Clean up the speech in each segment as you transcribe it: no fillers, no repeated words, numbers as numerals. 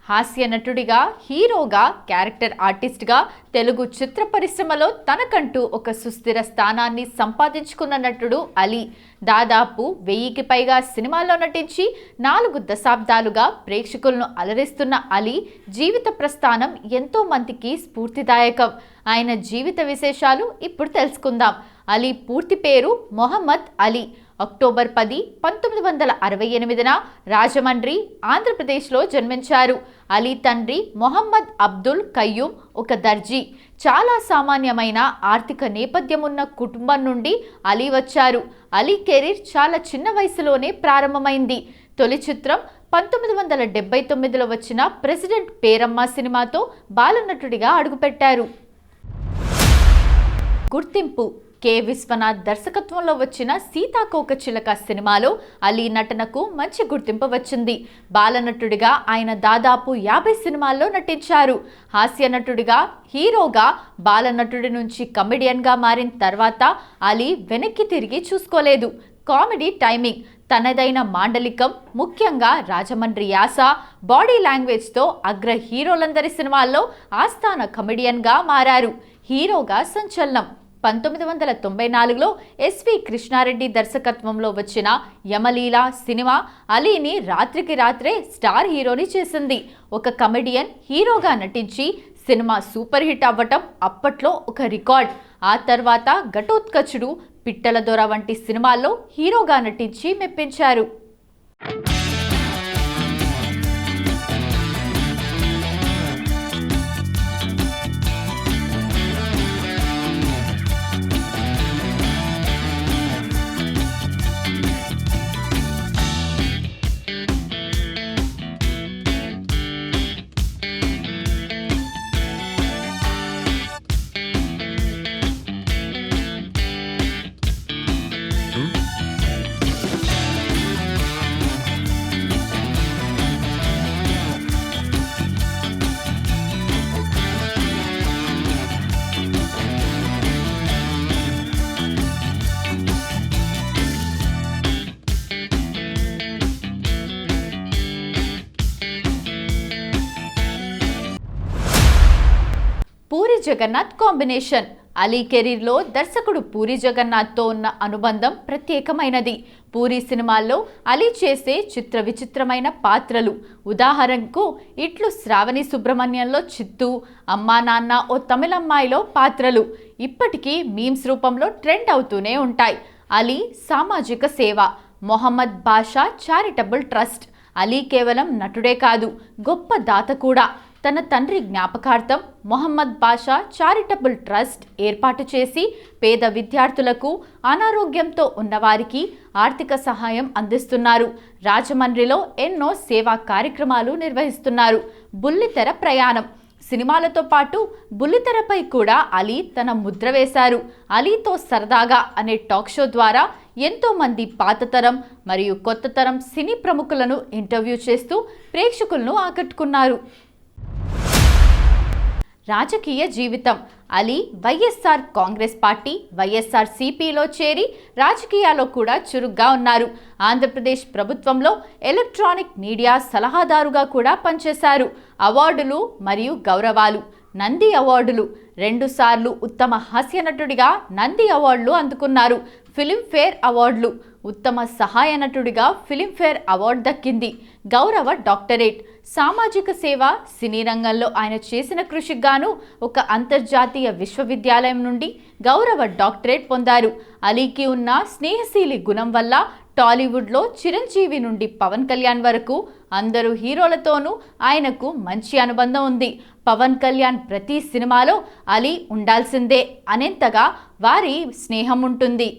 హాస్య నటుడిగా, హీరోగా, క్యారెక్టర్ ఆర్టిస్ట్గా తెలుగు చిత్ర పరిశ్రమలో తనకంటూ ఒక సుస్థిర స్థానాన్ని సంపాదించుకున్న నటుడు అలీ. దాదాపు 1000కి పైగా సినిమాల్లో నటించి 4 దశాబ్దాలుగా ప్రేక్షకులను అలరిస్తున్న అలీ జీవిత ప్రస్థానం ఎంతో మందికి స్ఫూర్తిదాయకం. ఆయన జీవిత విశేషాలు ఇప్పుడు తెలుసుకుందాం. అలీ పూర్తి పేరు మొహమ్మద్ అలీ. అక్టోబర్ 10, 1968న రాజమండ్రి, ఆంధ్రప్రదేశ్లో జన్మించారు. అలీ తండ్రి మొహమ్మద్ అబ్దుల్ కయ్యూం ఒక దర్జీ. చాలా సామాన్యమైన ఆర్థిక నేపథ్యం ఉన్న కుటుంబం నుండి అలీ వచ్చారు. అలీ కెరీర్ చాలా చిన్న వయసులోనే ప్రారంభమైంది. తొలి చిత్రం 1979లో వచ్చిన ప్రెసిడెంట్ పేరమ్మ సినిమాతో బాలనటుడిగా అడుగుపెట్టారు. గుర్తింపు: కె. విశ్వనాథ్ దర్శకత్వంలో వచ్చిన సీతాకోకచిలక సినిమాలో అలీ నటనకు మంచి గుర్తింపు వచ్చింది. బాలనటుడిగా ఆయన దాదాపు 50 సినిమాల్లో నటించారు. హాస్య నటుడిగా, హీరోగా, బాలనటుడి నుంచి కమెడియన్గా మారిన తర్వాత అలీ వెనక్కి తిరిగి చూసుకోలేదు. కామెడీ టైమింగ్, తనదైన మాండలికం, ముఖ్యంగా రాజమండ్రి యాస, బాడీ లాంగ్వేజ్తో అగ్ర హీరోలందరి సినిమాల్లో ఆస్థాన కమెడియన్గా మారారు. హీరోగా సంచలనం: 1994లో ఎస్వి కృష్ణారెడ్డి దర్శకత్వంలో వచ్చిన యమలీల సినిమా అలీని రాత్రికి రాత్రే స్టార్ హీరోని చేసింది. ఒక కమెడియన్ హీరోగా నటించి సినిమా సూపర్ హిట్ అవ్వటం అప్పట్లో ఒక రికార్డ్. ఆ తర్వాత ఘటోత్కచుడు, పిట్టల దొర వంటి సినిమాల్లో హీరోగా నటించి మెప్పించారు. పూరి జగన్నాథ్ కాంబినేషన్: అలీ కెరీర్లో దర్శకుడు పూరి జగన్నాథ్తో ఉన్న అనుబంధం ప్రత్యేకమైనది. పూరి సినిమాల్లో అలీ చేసే చిత్ర విచిత్రమైన పాత్రలు, ఉదాహరణకు ఇట్లు శ్రావణి సుబ్రహ్మణ్యంలో చిత్తూ, అమ్మా నాన్న ఓ తమిళమ్మాయిలో పాత్రలు ఇప్పటికీ మీమ్స్ రూపంలో ట్రెండ్ అవుతూనే ఉంటాయి. అలీ సామాజిక సేవ: మొహమ్మద్ బాషా చారిటబుల్ ట్రస్ట్. అలీ కేవలం నటుడే కాదు, గొప్ప దాత కూడా. తన తండ్రి జ్ఞాపకార్థం మొహమ్మద్ బాషా చారిటబుల్ ట్రస్ట్ ఏర్పాటు చేసి పేద విద్యార్థులకు, అనారోగ్యంతో ఉన్నవారికి ఆర్థిక సహాయం అందిస్తున్నారు. రాజమండ్రిలో ఎన్నో సేవా కార్యక్రమాలు నిర్వహిస్తున్నారు. బుల్లితెర ప్రయాణం: సినిమాలతో పాటు బుల్లితెరపై కూడా అలీ తన ముద్ర వేశారు. అలీతో సరదాగా అనే టాక్ షో ద్వారా ఎంతో మంది పాతతరం మరియు కొత్త తరం సినీ ప్రముఖులను ఇంటర్వ్యూ చేస్తూ ప్రేక్షకులను ఆకట్టుకున్నారు. రాజకీయ జీవితం: అలీ వైఎస్ఆర్ కాంగ్రెస్ పార్టీ, వైఎస్ఆర్సీపీలో చేరి రాజకీయాల్లో కూడా చురుగ్గా ఉన్నారు. ఆంధ్రప్రదేశ్ ప్రభుత్వంలో ఎలక్ట్రానిక్ మీడియా సలహాదారుగా కూడా పనిచేశారు. అవార్డులు మరియు గౌరవాలు: నంది అవార్డులు, 2 సార్లు ఉత్తమ హాస్య నటుడిగా నంది అవార్డులు అందుకున్నారు. ఫిలింఫేర్ అవార్డులు: ఉత్తమ సహాయ నటుడిగా ఫిలింఫేర్ అవార్డు దక్కింది. గౌరవ డాక్టరేట్: సామాజిక సేవ, సినీ రంగంలో ఆయన చేసిన కృషికి గాను ఒక అంతర్జాతీయ విశ్వవిద్యాలయం నుండి గౌరవ డాక్టరేట్ పొందారు. అలీకి ఉన్న స్నేహశీలి గుణం వల్ల టాలీవుడ్లో చిరంజీవి నుండి పవన్ కళ్యాణ్ వరకు అందరూ హీరోలతోనూ ఆయనకు మంచి అనుబంధం ఉంది. పవన్ కళ్యాణ్ ప్రతి సినిమాలో అలీ ఉండాల్సిందే అనేంతగా వారి స్నేహం ఉంటుంది.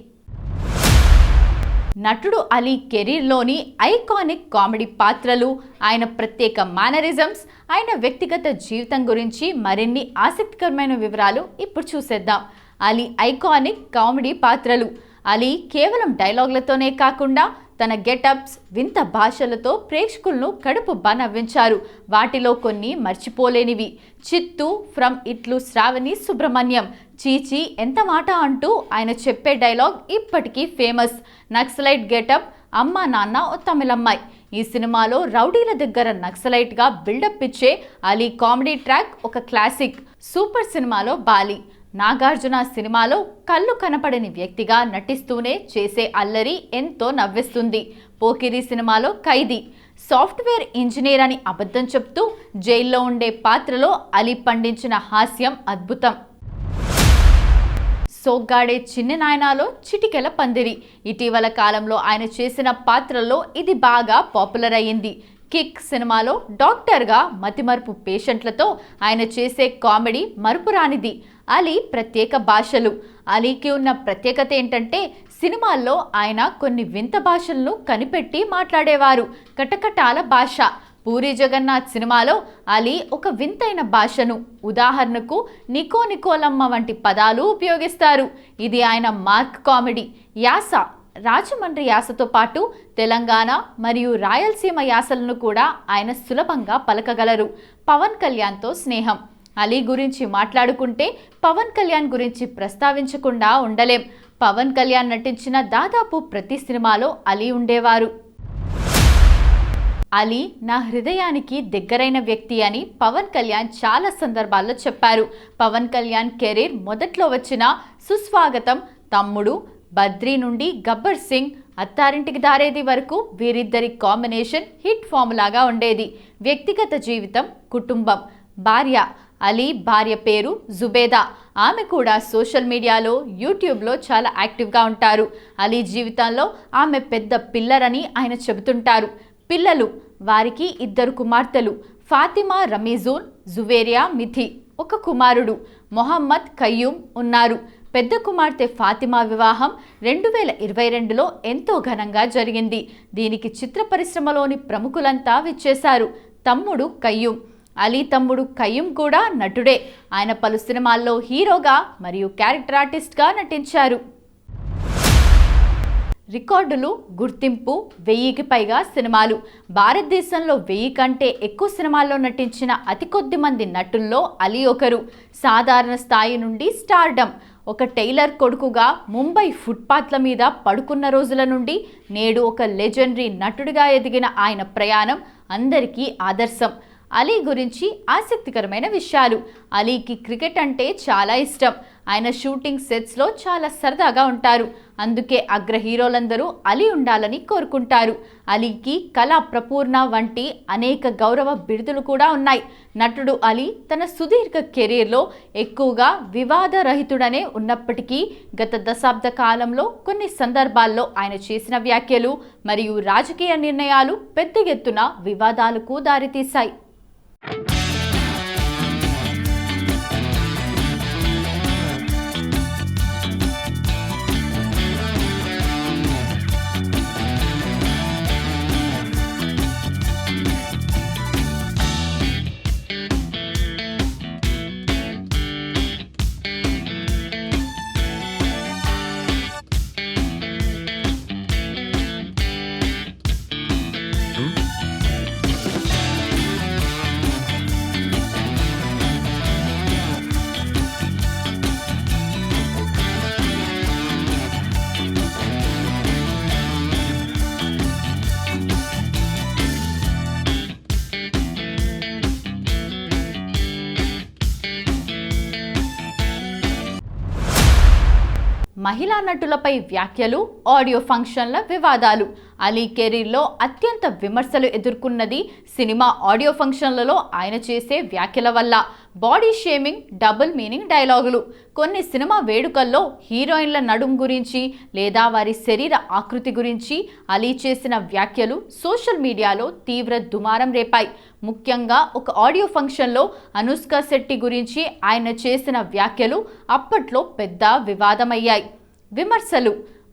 నటుడు అలీ కెరీర్లోని ఐకానిక్ కామెడీ పాత్రలు, ఆయన ప్రత్యేక మేనరిజమ్స్, ఆయన వ్యక్తిగత జీవితం గురించి మరిన్ని ఆసక్తికరమైన వివరాలు ఇప్పుడు చూసేద్దాం. అలీ ఐకానిక్ కామెడీ పాత్రలు: అలీ కేవలం డైలాగులతోనే కాకుండా తన గెటప్స్, వింత భాషలతో ప్రేక్షకులను కడుపు నవ్వించారు. వాటిలో కొన్ని మర్చిపోలేనివి: చిత్తూ ఫ్రమ్ ఇట్లు శ్రావణి సుబ్రహ్మణ్యం, చీచీ ఎంత మాట అంటూ ఆయన చెప్పే డైలాగ్ ఇప్పటికీ ఫేమస్. నక్సలైట్ గెటప్, అమ్మా నాన్న ఓ తమిళమ్మాయి. ఈ సినిమాలో రౌడీల దగ్గర నక్సలైట్గా బిల్డప్ ఇచ్చే అలీ కామెడీ ట్రాక్ ఒక క్లాసిక్. సూపర్ సినిమాలో బాలి. నాగార్జున సినిమాలో కళ్ళు కనపడని వ్యక్తిగా నటిస్తూనే చేసే అల్లరి ఎంతో నవ్విస్తుంది. పోకిరి సినిమాలో ఖైదీ. సాఫ్ట్వేర్ ఇంజనీర్ అని అబద్ధం చెప్తూ జైల్లో ఉండే పాత్రలో అలీ పండించిన హాస్యం అద్భుతం. సోగ్గాడే చిన్ని నాయనాలో చిటికెల పందిరి. ఇటీవల కాలంలో ఆయన చేసిన పాత్రల్లో ఇది బాగా పాపులర్ అయ్యింది. కిక్ సినిమాలో డాక్టర్గా మతిమరుపు పేషెంట్లతో ఆయన చేసే కామెడీ మరుపురానిది. అలీ ప్రత్యేక భాషలు. అలీకి ఉన్న ప్రత్యేకత ఏంటంటే సినిమాల్లో ఆయన కొన్ని వింత భాషలను కనిపెట్టి మాట్లాడేవారు. కటకటాల భాష. పూరి జగన్నాథ్ సినిమాలో అలీ ఒక వింతైన భాషను, ఉదాహరణకు నికో నికోలమ్మ వంటి పదాలు ఉపయోగిస్తారు. ఇది ఆయన మార్క్ కామెడీ. యాస. రాజమండ్రి యాసతో పాటు తెలంగాణ మరియు రాయలసీమ యాసలను కూడా ఆయన సులభంగా పలకగలరు. పవన్ కళ్యాణ్తో స్నేహం. అలీ గురించి మాట్లాడుకుంటే పవన్ కళ్యాణ్ గురించి ప్రస్తావించకుండా ఉండలేం. పవన్ కళ్యాణ్ నటించిన దాదాపు ప్రతి సినిమాలో అలీ ఉండేవారు. అలీ నా హృదయానికి దగ్గరైన వ్యక్తి అని పవన్ కళ్యాణ్ చాలా సందర్భాల్లో చెప్పారు. పవన్ కళ్యాణ్ కెరీర్ మొదట్లో వచ్చిన సుస్వాగతం, తమ్ముడు, బద్రీ నుండి గబ్బర్ సింగ్, అత్తారింటికి దారేది వరకు వీరిద్దరి కాంబినేషన్ హిట్ ఫార్ములాగా ఉండేది. వ్యక్తిగత జీవితం, కుటుంబం. భార్య. అలీ భార్య పేరు జుబేదా. ఆమె కూడా సోషల్ మీడియాలో, యూట్యూబ్లో చాలా యాక్టివ్గా ఉంటారు. అలీ జీవితంలో ఆమె పెద్ద పిల్లర్ అని ఆయన చెబుతుంటారు. పిల్లలు. వారికి 2 కుమార్తెలు, ఫాతిమా రమీజూన్, జువేరియా మిథి. ఒక కుమారుడు మొహమ్మద్ కయ్యూమ్ ఉన్నారు. పెద్ద కుమార్తె ఫాతిమా వివాహం 2022లో ఎంతో ఘనంగా జరిగింది. దీనికి చిత్ర పరిశ్రమలోని ప్రముఖులంతా విచ్చేశారు. తమ్ముడు కయ్యూమ్. అలీ తమ్ముడు కయ్యూమ్ కూడా నటుడే. ఆయన పలు సినిమాల్లో హీరోగా మరియు క్యారెక్టర్ ఆర్టిస్ట్గా నటించారు. రికార్డులు, గుర్తింపు. 1000కి పైగా సినిమాలు. భారతదేశంలో 1000 కంటే ఎక్కువ సినిమాల్లో నటించిన అతి కొద్ది మంది నటుల్లో అలీ ఒకరు. సాధారణ స్థాయి నుండి స్టార్డమ్. ఒక టైలర్ కొడుకుగా ముంబై ఫుట్పాత్ల మీద పడుకున్న రోజుల నుండి నేడు ఒక లెజెండరీ నటుడిగా ఎదిగిన ఆయన ప్రయాణం అందరికీ ఆదర్శం. అలీ గురించి ఆసక్తికరమైన విషయాలు. అలీకి క్రికెట్ అంటే చాలా ఇష్టం. ఆయన షూటింగ్ సెట్స్లో చాలా సరదాగా ఉంటారు. అందుకే అగ్ర హీరోలందరూ అలీ ఉండాలని కోరుకుంటారు. అలీకి కళా ప్రపూర్ణ వంటి అనేక గౌరవ బిరుదులు కూడా ఉన్నాయి. నటుడు అలీ తన సుదీర్ఘ కెరీర్లో ఎక్కువగా వివాదరహితుడనే ఉన్నప్పటికీ గత దశాబ్ద కాలంలో కొన్ని సందర్భాల్లో ఆయన చేసిన వ్యాఖ్యలు మరియు రాజకీయ నిర్ణయాలు పెద్ద ఎత్తున వివాదాలకు దారితీశాయి. మహిళా నటులపై వ్యాఖ్యలు, ఆడియో ఫంక్షన్ల వివాదాలు. అలీ కెరీర్లో అత్యంత విమర్శలు ఎదుర్కొన్నది సినిమా ఆడియో ఫంక్షన్లలో ఆయన చేసే వ్యాఖ్యల వల్ల. బాడీ షేమింగ్, డబుల్ మీనింగ్ డైలాగులు. కొన్ని సినిమా వేడుకల్లో హీరోయిన్ల నడుం గురించి లేదా వారి శరీర ఆకృతి గురించి అలీ చేసిన వ్యాఖ్యలు సోషల్ మీడియాలో తీవ్ర దుమారం రేపాయి. ముఖ్యంగా ఒక ఆడియో ఫంక్షన్లో అనుష్క శెట్టి గురించి ఆయన చేసిన వ్యాఖ్యలు అప్పట్లో పెద్ద వివాదమయ్యాయి. విమర్శలు.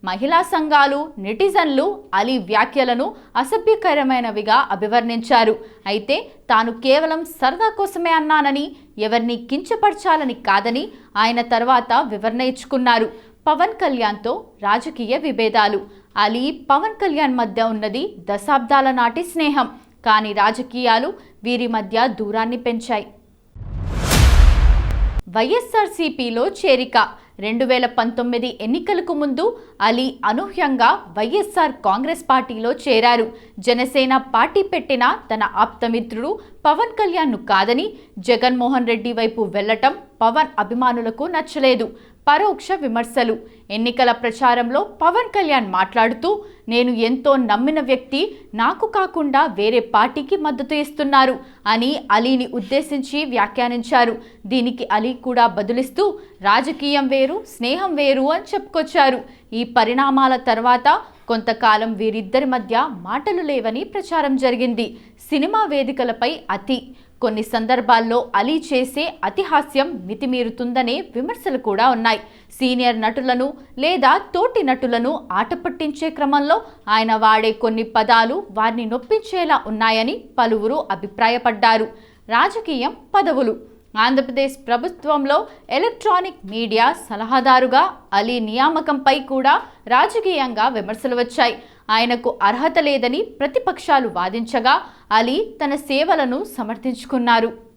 మహిళా సంఘాలు, నెటిజన్లు అలీ వ్యాఖ్యలను అసభ్యకరమైనవిగా అభివర్ణించారు. అయితే తాను కేవలం సరదా కోసమే అన్నానని, ఎవరిని కించపరచాలని కాదని ఆయన తర్వాత వివరణ ఇచ్చుకున్నారు. పవన్ కళ్యాణ్తో రాజకీయ విభేదాలు. అలీ, పవన్ కళ్యాణ్ మధ్య ఉన్నది దశాబ్దాల నాటి స్నేహం. కానీ రాజకీయాలు వీరి మధ్య దూరాన్ని పెంచాయి. వైఎస్ఆర్సీపీలో చేరిక. 2019 ఎన్నికలకు ముందు అలీ అనూహ్యంగా వైఎస్ఆర్ కాంగ్రెస్ పార్టీలో చేరారు. జనసేన పార్టీ పెట్టిన తన ఆప్తమిత్రుడు పవన్ కళ్యాణ్ను కాదని జగన్మోహన్ రెడ్డి వైపు వెళ్లటం పవన్ అభిమానులకు నచ్చలేదు. పరోక్ష విమర్శలు. ఎన్నికల ప్రచారంలో పవన్ కళ్యాణ్ మాట్లాడుతూ, నేను ఎంతో నమ్మిన వ్యక్తి నాకు కాకుండా వేరే పార్టీకి మద్దతు ఇస్తున్నారు అని అలీని ఉద్దేశించి వ్యాఖ్యానించారు. దీనికి అలీ కూడా బదులిస్తూ, రాజకీయం వేరు, స్నేహం వేరు అని చెప్పుకొచ్చారు. ఈ పరిణామాల తర్వాత కొంతకాలం వీరిద్దరి మధ్య మాటలు లేవని ప్రచారం జరిగింది. సినిమా వేదికలపై కొన్ని సందర్భాల్లో అలీ చేసే అతిహాస్యం మితిమీరుతుందనే విమర్శలు కూడా ఉన్నాయి. సీనియర్ నటులను లేదా తోటి నటులను ఆట పట్టించే క్రమంలో ఆయన వాడే కొన్ని పదాలు వారిని నొప్పించేలా ఉన్నాయని పలువురు అభిప్రాయపడ్డారు. రాజకీయం, పదవులు. ఆంధ్రప్రదేశ్ ప్రభుత్వంలో ఎలక్ట్రానిక్ మీడియా సలహాదారుగా అలీ నియామకంపై కూడా రాజకీయంగా విమర్శలు వచ్చాయి. ఆయనకు అర్హత లేదని ప్రతిపక్షాలు వాదించగా అలీ తన సేవలను సమర్థించుకున్నారు.